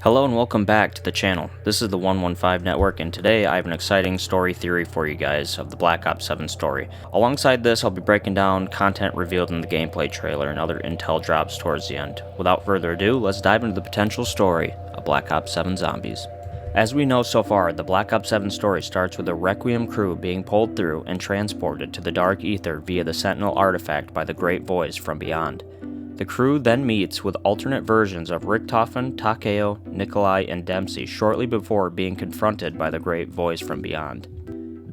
Hello and welcome back to the channel. This is the 115 Network, and today I have an exciting story theory for you guys of the Black Ops 7 story. Alongside this, I'll be breaking down content revealed in the gameplay trailer and other intel drops towards the end. Without further ado, let's dive into the potential story of Black Ops 7 Zombies. As we know so far, the Black Ops 7 story starts with a Requiem crew being pulled through and transported to the Dark Aether via the Sentinel artifact by the Great Voice from beyond. The crew then meets with alternate versions of Richtofen, Takeo, Nikolai, and Dempsey shortly before being confronted by the Great Voice from beyond.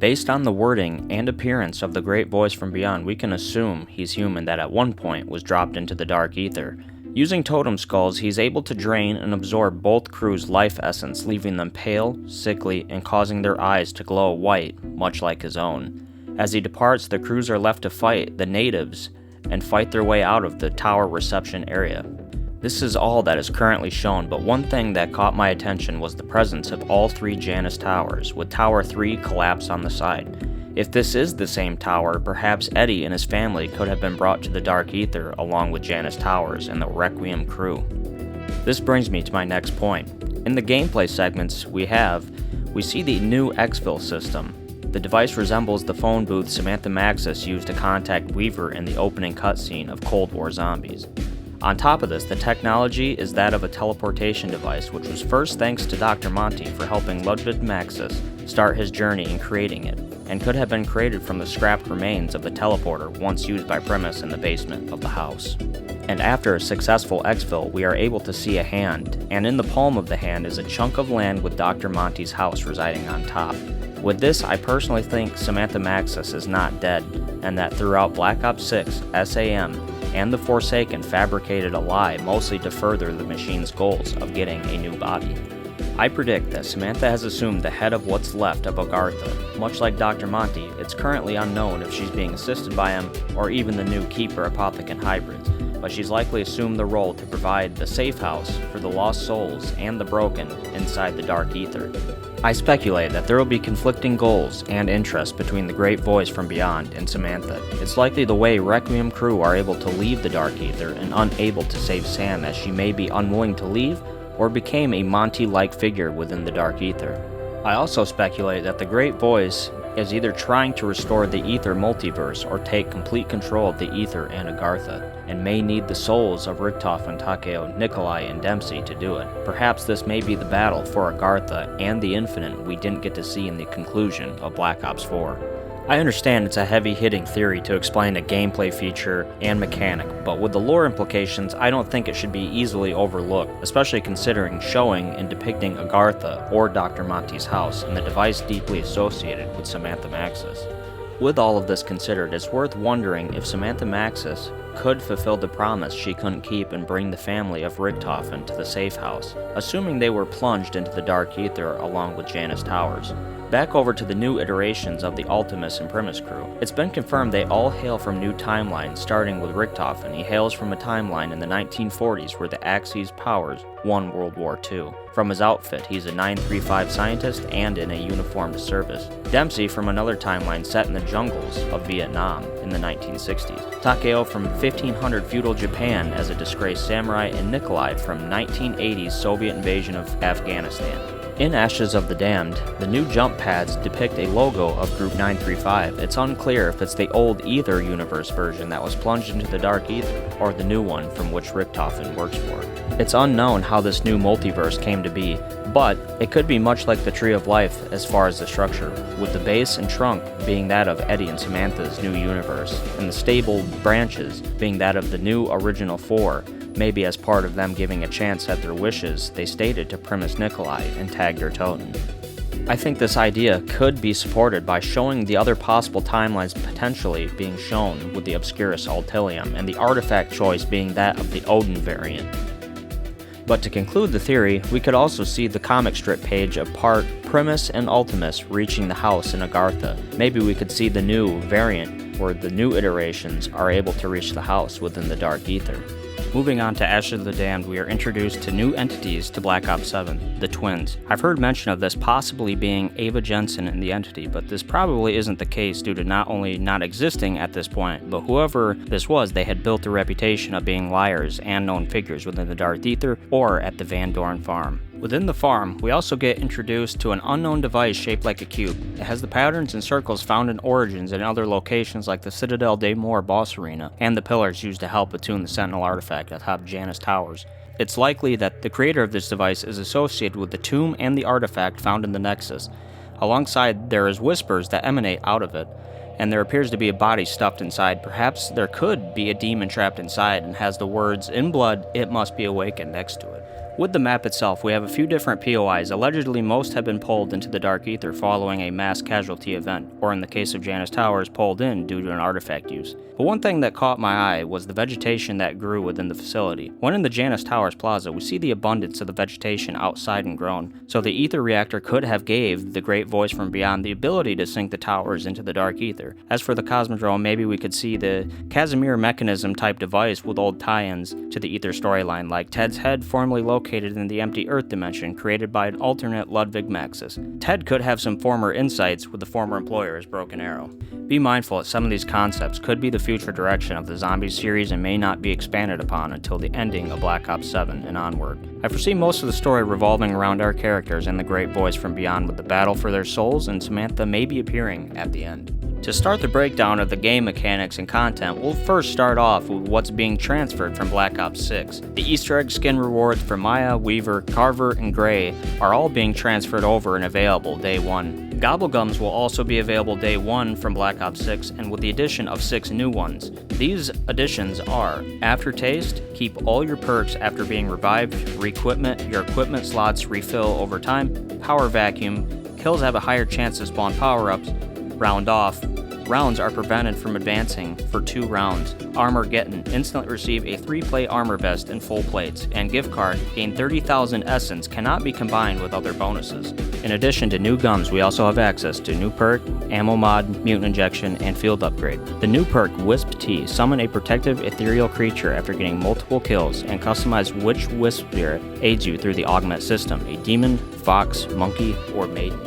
Based on the wording and appearance of the Great Voice from beyond, we can assume he's human that at one point was dropped into the Dark Aether. Using totem skulls, he's able to drain and absorb both crews' life essence, leaving them pale, sickly, and causing their eyes to glow white, much like his own. As he departs, the crews are left to fight the natives and fight their way out of the tower reception area. This is all that is currently shown, but one thing that caught my attention was the presence of all three Janus towers, with Tower 3 collapsed on the side. If this is the same tower, perhaps Eddie and his family could have been brought to the Dark Aether along with Janus towers and the Requiem crew. This brings me to my next point. In the gameplay segments we see the new exfil system. The device resembles the phone booth Samantha Maxis used to contact Weaver in the opening cutscene of Cold War Zombies. On top of this, the technology is that of a teleportation device, which was first thanks to Dr. Monty for helping Ludwig Maxis start his journey in creating it, and could have been created from the scrapped remains of the teleporter once used by Primus in the basement of the house. And after a successful exfil, we are able to see a hand, and in the palm of the hand is a chunk of land with Dr. Monty's house residing on top. With this, I personally think Samantha Maxis is not dead, and that throughout Black Ops 6, SAM, and the Forsaken fabricated a lie mostly to further the machine's goals of getting a new body. I predict that Samantha has assumed the head of what's left of Agartha. Much like Dr. Monty, it's currently unknown if she's being assisted by him or even the new Keeper Apothecant hybrids, but she's likely assumed the role to provide the safe house for the lost souls and the broken inside the Dark Aether. I speculate that there will be conflicting goals and interests between the Great Voice from beyond and Samantha. It's likely the way Requiem crew are able to leave the Dark Aether and unable to save Sam, as she may be unwilling to leave or became a Monty-like figure within the Dark Aether. I also speculate that the Great Voice is either trying to restore the Aether multiverse or take complete control of the Aether and Agartha, and may need the souls of Richtofen, Takeo, Nikolai, and Dempsey to do it. Perhaps this may be the battle for Agartha and the Infinite we didn't get to see in the conclusion of Black Ops 4. I understand it's a heavy-hitting theory to explain a gameplay feature and mechanic, but with the lore implications, I don't think it should be easily overlooked, especially considering showing and depicting Agartha or Dr. Monty's house and the device deeply associated with Samantha Maxis. With all of this considered, it's worth wondering if Samantha Maxis could fulfill the promise she couldn't keep and bring the family of Richtofen to the safe house, assuming they were plunged into the Dark Aether along with Janus Towers. Back over to the new iterations of the Ultimus and Primus crew. It's been confirmed they all hail from new timelines, starting with Richtofen. He hails from a timeline in the 1940s where the Axis powers won World War II. From his outfit, he's a 935 scientist and in a uniformed service. Dempsey from another timeline set in the jungles of Vietnam in the 1960s. Takeo from 1500 feudal Japan as a disgraced samurai, and Nikolai from 1980s Soviet invasion of Afghanistan. In Ashes of the Damned, the new jump pads depict a logo of Group 935. It's unclear if it's the old Aether universe version that was plunged into the Dark Aether, or the new one from which Richtofen works for. It's unknown how this new multiverse came to be, but it could be much like the Tree of Life as far as the structure, with the base and trunk being that of Eddie and Samantha's new universe, and the stable branches being that of the new original four, maybe as part of them giving a chance at their wishes they stated to Primus Nikolai and tagged their totem. I think this idea could be supported by showing the other possible timelines potentially being shown with the Obscurus Ultilium, and the artifact choice being that of the Odin variant. But to conclude the theory, we could also see the comic strip page of part Primus and Ultimus reaching the house in Agartha. Maybe we could see the new variant where the new iterations are able to reach the house within the Dark Aether. Moving on to Ashes of the Damned, we are introduced to new entities to Black Ops 7, the Twins. I've heard mention of this possibly being Ava Jensen in the entity, but this probably isn't the case due to not only not existing at this point, but whoever this was, they had built a reputation of being liars and known figures within the Dark Aether or at the Van Dorn farm. Within the farm, we also get introduced to an unknown device shaped like a cube. It has the patterns and circles found in Origins and other locations like the Citadel de Moore boss arena, and the pillars used to help attune the Sentinel artifact atop Janus Towers. It's likely that the creator of this device is associated with the tomb and the artifact found in the Nexus. Alongside, there is whispers that emanate out of it, and there appears to be a body stuffed inside. Perhaps there could be a demon trapped inside and has the words, "In blood, it must be awakened," next to it. With the map itself, we have a few different POIs. Allegedly, most have been pulled into the Dark Aether following a mass casualty event, or in the case of Janus Towers, pulled in due to an artifact use. But one thing that caught my eye was the vegetation that grew within the facility. When in the Janus Towers Plaza, we see the abundance of the vegetation outside and grown, so the Aether Reactor could have gave the Great Voice from Beyond the ability to sink the towers into the Dark Aether. As for the Cosmodrome, maybe we could see the Casimir mechanism type device with old tie-ins to the Aether storyline, like Ted's head formerly located in the empty Earth dimension created by an alternate Ludwig Maxis. Ted could have some former insights with the former employer's Broken Arrow. Be mindful that some of these concepts could be the future direction of the Zombies series and may not be expanded upon until the ending of Black Ops 7 and onward. I foresee most of the story revolving around our characters and the Great Voice from Beyond, with the battle for their souls and Samantha maybe appearing at the end. To start the breakdown of the game mechanics and content, we'll first start off with what's being transferred from Black Ops 6. The Easter egg skin rewards for Maya, Weaver, Carver, and Gray are all being transferred over and available day 1. Gobblegums will also be available day 1 from Black Ops 6, and with the addition of 6 new ones. These additions are: Aftertaste, keep all your perks after being revived; Reequipment, your equipment slots refill over time; Power Vacuum, kills have a higher chance to spawn power-ups; Round Off, rounds are prevented from advancing for 2 rounds; Armorgeddon, instantly receive a 3-plate armor vest and full plates; and Gift Card, gain 30,000 essence, cannot be combined with other bonuses. In addition to new guns, we also have access to new perk, ammo mod, mutant injection, and field upgrade. The new perk Wisp T, summon a protective ethereal creature after getting multiple kills, and customize which Wisp spirit aids you through the augment system, a demon, fox, monkey, or maiden.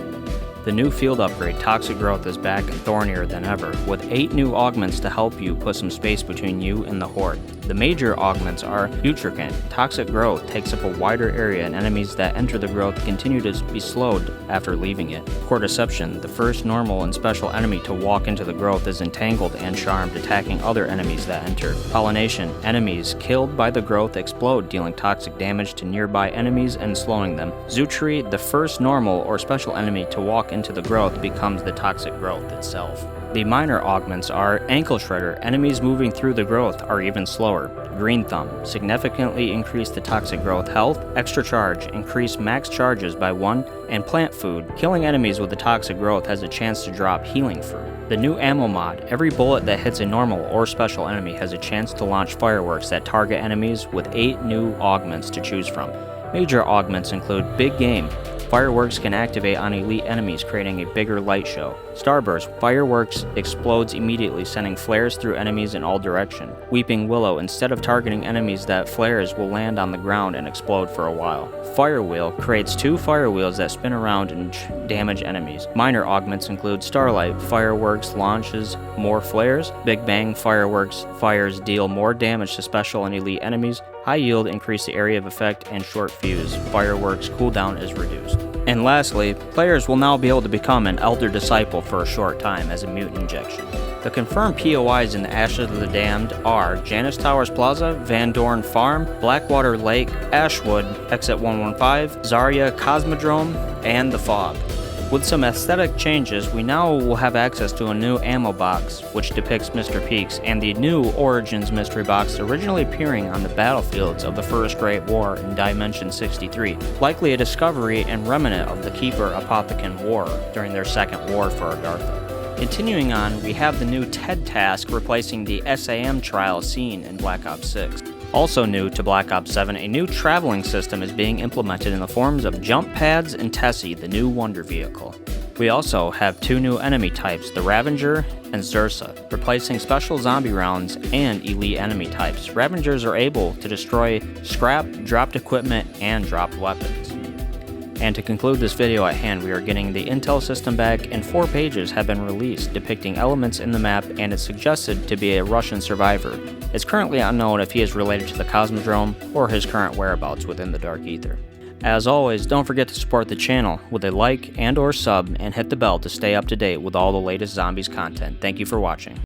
The new field upgrade, Toxic Growth, is back and thornier than ever, with 8 new augments to help you put some space between you and the Horde. The major augments are Putricant. Toxic Growth takes up a wider area, and enemies that enter the growth continue to be slowed after leaving it. Core Deception, the first normal and special enemy to walk into the growth, is entangled and charmed, attacking other enemies that enter. Pollination, enemies killed by the growth explode, dealing toxic damage to nearby enemies and slowing them. Zutri, the first normal or special enemy to walk into the growth, becomes the toxic growth itself. The minor augments are Ankle Shredder, enemies moving through the growth are even slower. Green Thumb, significantly increase the toxic growth health. Extra Charge, increase max charges by 1. And Plant Food, killing enemies with the toxic growth has a chance to drop healing fruit. The new ammo mod, every bullet that hits a normal or special enemy has a chance to launch fireworks that target enemies, with 8 new augments to choose from. Major augments include Big Game. Fireworks can activate on elite enemies, creating a bigger light show. Starburst, fireworks explodes immediately, sending flares through enemies in all directions. Weeping Willow, instead of targeting enemies, that flares will land on the ground and explode for a while. Firewheel creates 2 firewheels that spin around and damage enemies. Minor augments include Starlight, fireworks launches more flares. Big Bang, fireworks fires deal more damage to special and elite enemies. High Yield, increase the area of effect, and Short Fuse, fireworks cooldown is reduced. And lastly, players will now be able to become an Elder Disciple for a short time as a mutant injection. The confirmed POIs in the Ashes of the Damned are Janus Towers Plaza, Van Dorn Farm, Blackwater Lake, Ashwood, Exit 115, Zarya Cosmodrome, and The Fog. With some aesthetic changes, we now will have access to a new ammo box, which depicts Mr. Peaks, and the new Origins mystery box originally appearing on the battlefields of the First Great War in Dimension 63, likely a discovery and remnant of the Keeper Apothecon War during their second war for Agartha. Continuing on, we have the new TED task replacing the SAM trial seen in Black Ops 6. Also new to Black Ops 7, a new traveling system is being implemented in the forms of jump pads and Tessie, the new Wonder Vehicle. We also have 2 new enemy types, the Ravager and Zursa, replacing special zombie rounds and elite enemy types. Ravagers are able to destroy scrap, dropped equipment, and dropped weapons. And to conclude this video at hand, we are getting the intel system back, and 4 pages have been released depicting elements in the map, and it's suggested to be a Russian survivor. It's currently unknown if he is related to the Cosmodrome or his current whereabouts within the Dark Aether. As always, don't forget to support the channel with a like and or sub, and hit the bell to stay up to date with all the latest zombies content. Thank you for watching.